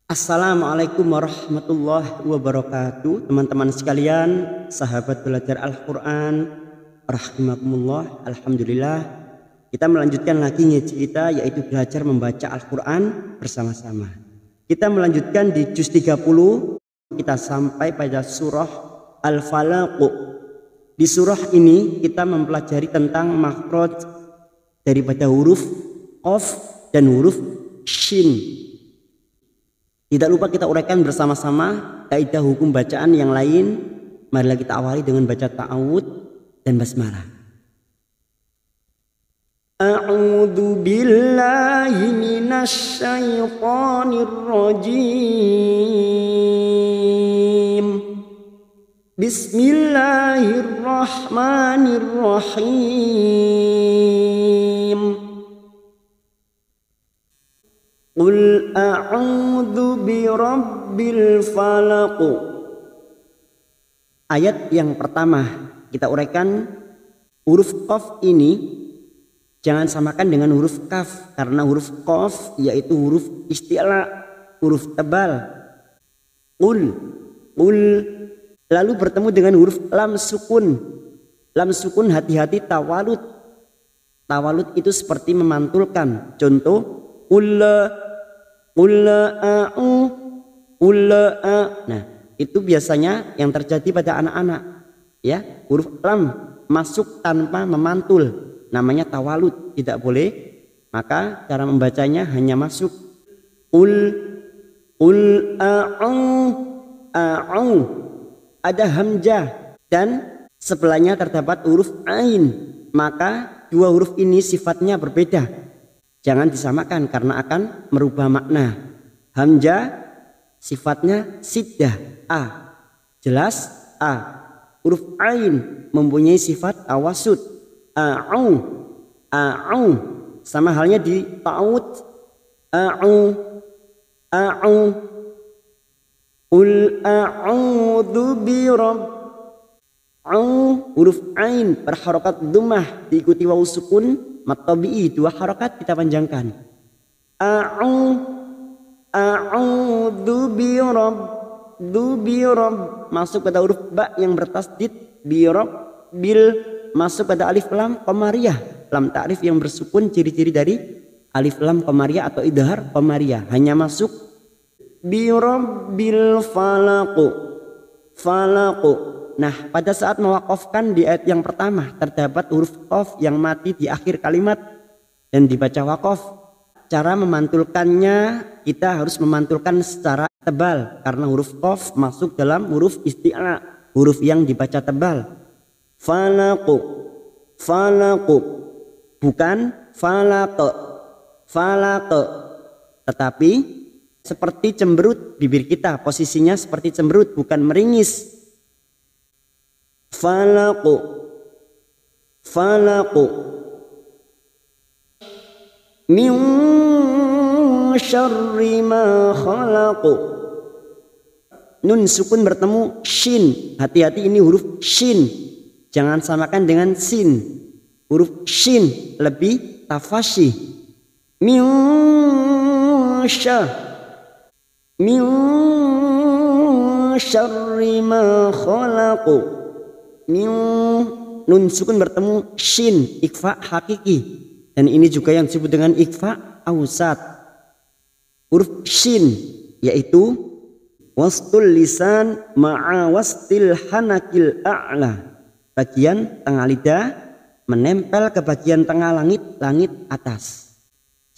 Assalamualaikum warahmatullahi wabarakatuh. Teman-teman sekalian, sahabat belajar Al-Quran rahimakumullah. Alhamdulillah, kita melanjutkan lagi ngaji kita, yaitu belajar membaca Al-Quran bersama-sama. Kita melanjutkan di juz 30. Kita sampai pada surah Al-Falaq. Di surah ini kita mempelajari tentang makhraj daripada huruf qaf dan huruf shin. Tidak lupa kita uraikan bersama-sama kaidah hukum bacaan yang lain. Marilah kita awali dengan baca ta'awud dan basmalah. A'udzu billahi minasy syaithanir rajim. Bismillahirrahmanirrahim. Qul a'udzu birabbil falaq. Ayat yang pertama kita uraikan, huruf qaf ini jangan samakan dengan huruf kaf, karena huruf qaf yaitu huruf isti'la, huruf tebal. Qul lalu bertemu dengan huruf lam sukun. Lam sukun hati-hati tawalud. Tawalud itu seperti memantulkan. Contoh Nah, itu biasanya yang terjadi pada anak-anak. Ya, huruf lam masuk tanpa memantul, namanya tawalud, tidak boleh. Maka cara membacanya hanya masuk. Ada hamzah dan sebelahnya terdapat huruf ain. Maka dua huruf ini sifatnya berbeda. Jangan disamakan karena akan merubah makna. Hamzah sifatnya siddah, a, jelas a. Huruf ain mempunyai sifat tawasud, a'u. Sama halnya di ta'awud, a'u. Qul a'udzu birabb. Huruf ain berharokat dhammah diikuti wawu sukun matabi'i, dua harokat kita panjangkan. A'udzu birabb masuk pada huruf ba yang bertasdid, bil masuk pada alif lam qamariyah, lam ta'rif yang bersukun, ciri-ciri dari alif lam qamariyah atau idhar qamariyah, hanya masuk birabbil falaq. Nah, pada saat mewakafkan di ayat yang pertama terdapat huruf qaf yang mati di akhir kalimat dan dibaca wakaf. Cara memantulkannya, kita harus memantulkan secara tebal karena huruf qaf masuk dalam huruf isti'la, huruf yang dibaca tebal. Falaq, bukan falaq, tetapi seperti cemberut bibir kita, posisinya seperti cemberut, bukan meringis. Falaq min syarri ma khalaq. Nun sukun bertemu shin, hati-hati ini huruf shin, jangan samakan dengan sin. Huruf shin lebih tafasyi. Min syarri ma khalaq. Nun sukun bertemu shin, ikhfa hakiki, dan ini juga yang disebut dengan ikhfa ausat. Huruf shin yaitu wastul lisan ma'a wastil hanakil a'la, bagian tengah lidah menempel ke bagian tengah langit atas.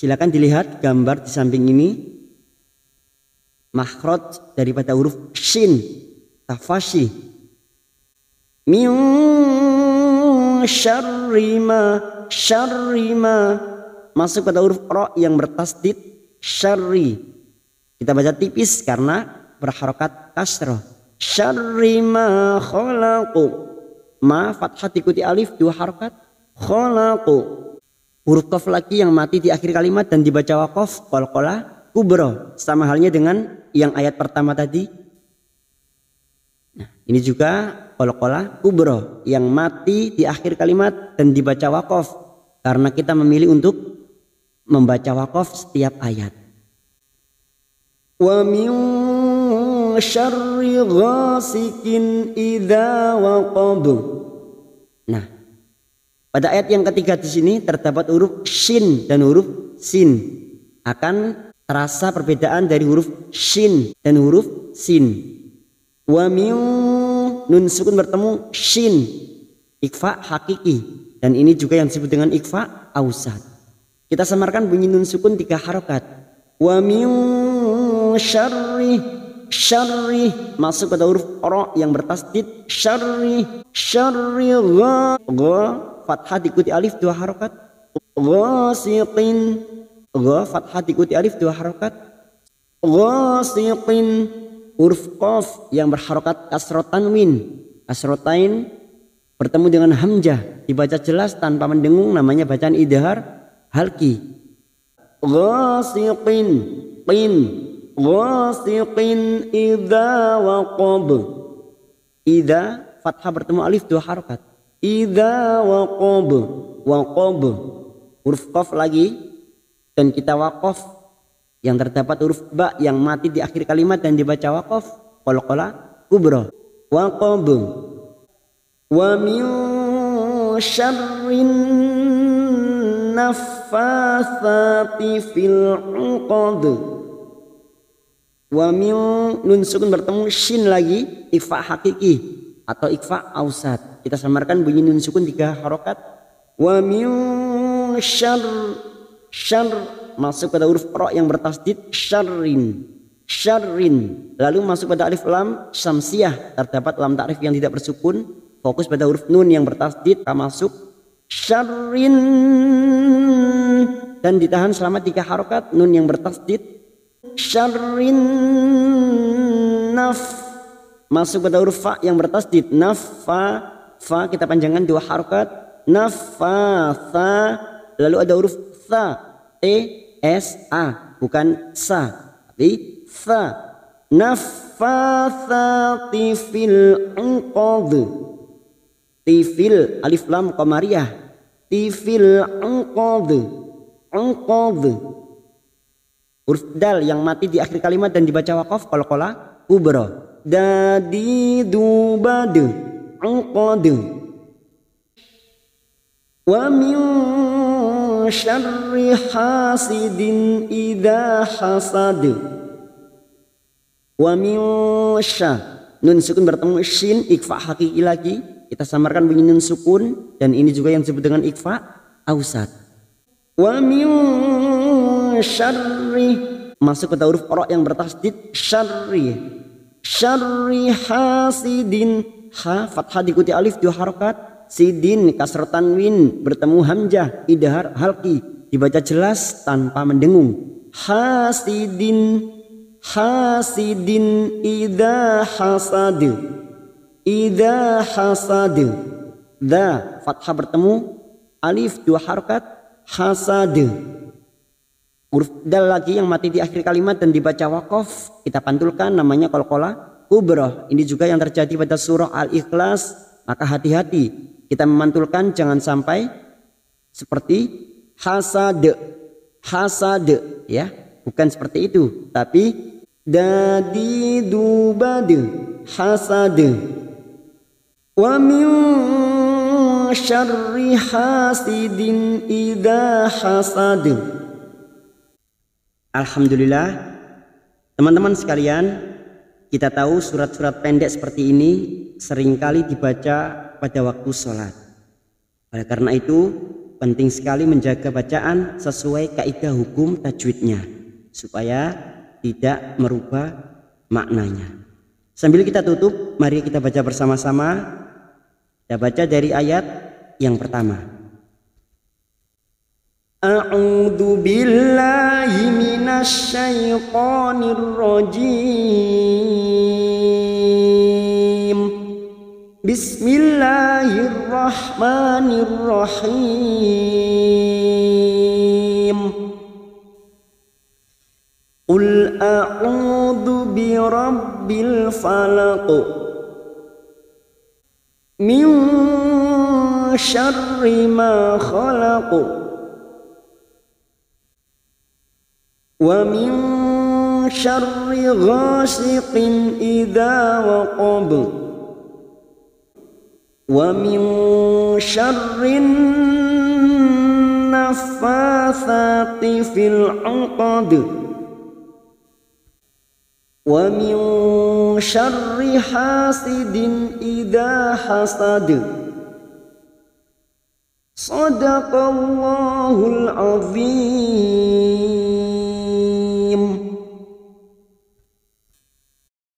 Silakan dilihat gambar di samping ini, makhraj daripada huruf shin, tafasyi. Min syarri ma masuk pada huruf ro yang bertasdid, syarri. Kita baca tipis karena berharokat kasroh. Syarri ma khalaqu. Ma fathah diikuti alif, dua harokat. Khalaqu. Huruf qaf lagi yang mati di akhir kalimat dan dibaca wakaf, qalqalah kubra. Sama halnya dengan yang ayat pertama tadi. Nah, ini juga qalqalah kubra yang mati di akhir kalimat dan dibaca wakaf, karena kita memilih untuk membaca wakaf setiap ayat. Wa min syarri ghasikin idza waqab. Nah, pada ayat yang ketiga di sini terdapat huruf shin dan huruf sin. Akan terasa perbedaan dari huruf shin dan huruf sin. Wa min, nun sukun bertemu shin, ikhfa hakiki, dan ini juga yang disebut dengan ikhfa ausat. Kita samarkan bunyi nun sukun 3 harokat. Wa min syarri, syarri masuk pada huruf ro yang bertasdid, syarri, syarri gha fathah diikuti alif 2 harokat, ghasiqin, gha fathah diikuti alif 2 harokat, ghasiqin, huruf qaf yang berharokat kasroh tanwin, kasroh tain bertemu dengan hamzah dibaca jelas tanpa mendengung, namanya bacaan idhar halki. Ghasiqin, qin, ghasiqin idza waqab. Idza fathah bertemu alif 2 harokat, idza waqab, waqab huruf qaf lagi, dan kita waqaf yang terdapat huruf ba yang mati di akhir kalimat dan dibaca waqaf, qalqalah kubra, waqab. Wa min syarrin naffatsati fil 'uqad. Wa min, nun sukun bertemu shin lagi, ikhfa hakiki atau ikhfa ausat. Kita samarkan bunyi nun sukun 3 harokat. Wa min syarr masuk pada huruf ro yang bertasdid, syarrin, syarrin. Lalu masuk pada alif lam syamsiyah, terdapat lam ta'rif yang tidak bersukun, fokus pada huruf nun yang bertasdid, masuk syarrin, dan ditahan selama 3 harokat nun yang bertasdid, syarrin naf, masuk pada huruf fa yang bertasdid, naffa, fa kita panjangkan 2 harokat, naffa, tha, lalu ada huruf tha, s a, bukan sa tapi tha, naffatsati fil 'uqad, tifil alif lam qamariyah, tifil 'uqad, 'uqad huruf dal yang mati di akhir kalimat dan dibaca waqaf, qalqalah kubra, dadi dubad, 'uqad. Wa min syarri hasidin idza hasad. Wa min sya, nun sukun bertemu shin, ikhfa hakiki lagi, kita samarkan bunyi nun sukun, dan ini juga yang disebut dengan ikhfa ausat. Wa min syarri, masuk pada huruf ro yang bertasdid, syarri, syarri hasidin, ha fathah diikuti alif 2 harokat, sidin kasroh tanwin bertemu hamzah idhar halki dibaca jelas tanpa mendengung, hasidin, hasidin idza hasad, idza hasad, da fathah bertemu alif 2 harokat, hasad huruf dal lagi yang mati di akhir kalimat dan dibaca waqaf, kita pantulkan, namanya qalqalah kubra. Ini juga yang terjadi pada surah Al-Ikhlas, maka hati-hati kita memantulkan, jangan sampai seperti hasad, hasad ya, bukan seperti itu, tapi dadi dubad, hasad. Wa min syarri hasidin idza hasad. Alhamdulillah teman-teman sekalian, kita tahu surat-surat pendek seperti ini seringkali dibaca pada waktu sholat. Oleh karena itu penting sekali menjaga bacaan sesuai kaidah hukum tajwidnya supaya tidak merubah maknanya. Sambil kita tutup, mari kita baca bersama-sama. Kita baca dari ayat yang pertama. A'udzu billahi minasy syaithanir rajim. Bismillahirrahmanirrahim. Qul a'udzu birabbil falaq min syarri ma khalaq wa min شر غاسق إذا وقب ومن شر النفاثات في العقد ومن شر حاسد إذا حسد. صدق الله العظيم.